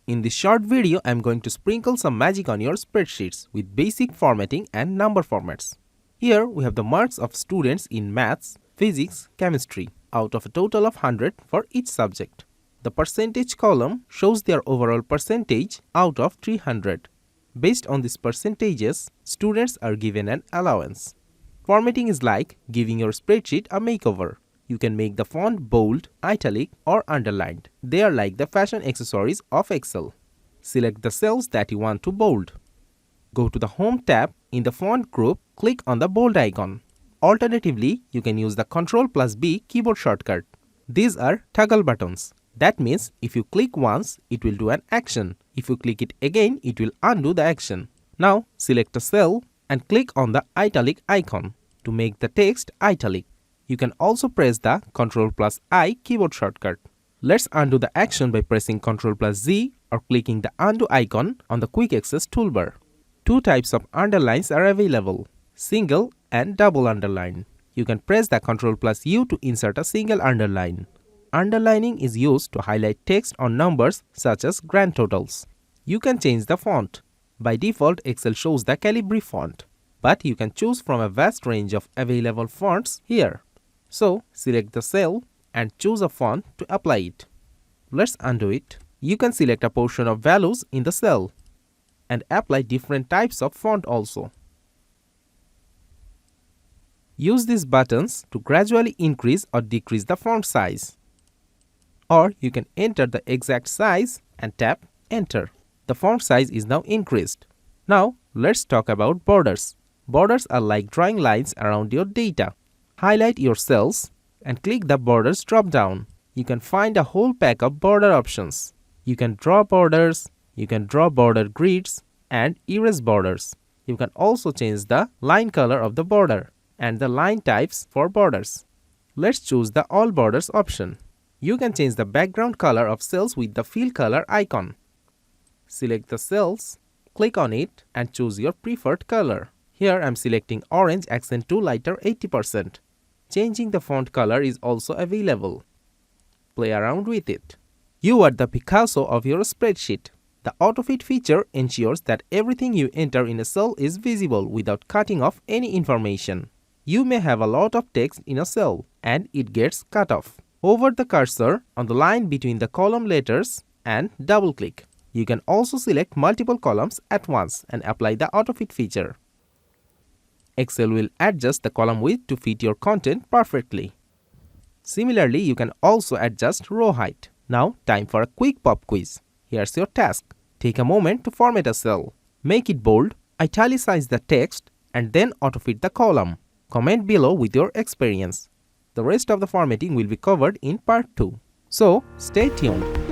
In this short video, I am going to sprinkle some magic on your spreadsheets with basic formatting and number formats. Here we have the marks of students in maths, physics, chemistry out of a total of 100 for each subject. The percentage column shows their overall percentage out of 300. Based on these percentages, students are given an allowance. Formatting is like giving your spreadsheet a makeover. You can make the font bold, italic or underlined. They are like the fashion accessories of Excel. Select the cells that you want to bold. Go to the Home tab. In the font group, click on the bold icon. Alternatively, you can use the Ctrl+B keyboard shortcut. These are toggle buttons. That means if you click once, it will do an action. If you click it again, it will undo the action. Now, select a cell and click on the italic icon to make the text italic. You can also press the Ctrl+I keyboard shortcut. Let's undo the action by pressing Ctrl+Z or clicking the undo icon on the quick access toolbar. Two types of underlines are available, single and double underline. You can press the Ctrl+U to insert a single underline. Underlining is used to highlight text or numbers such as grand totals. You can change the font. By default, Excel shows the Calibri font, but you can choose from a vast range of available fonts here. So, select the cell and choose a font to apply it. Let's undo it. You can select a portion of values in the cell and apply different types of font also. Use these buttons to gradually increase or decrease the font size. Or you can enter the exact size and tap Enter. The font size is now increased. Now, let's talk about borders. Borders are like drawing lines around your data. Highlight your cells and click the Borders drop-down. You can find a whole pack of border options. You can draw borders, you can draw border grids and erase borders. You can also change the line color of the border and the line types for borders. Let's choose the All Borders option. You can change the background color of cells with the Fill Color icon. Select the cells, click on it and choose your preferred color. Here I am selecting Orange Accent to Lighter 80%. Changing the font color is also available. Play around with it. You are the Picasso of your spreadsheet. The AutoFit feature ensures that everything you enter in a cell is visible without cutting off any information. You may have a lot of text in a cell and it gets cut off. Hover the cursor on the line between the column letters and double-click. You can also select multiple columns at once and apply the AutoFit feature. Excel will adjust the column width to fit your content perfectly. Similarly, you can also adjust row height. Now, time for a quick pop quiz. Here's your task. Take a moment to format a cell. Make it bold, italicize the text, and then auto-fit the column. Comment below with your experience. The rest of the formatting will be covered in part 2. So, stay tuned.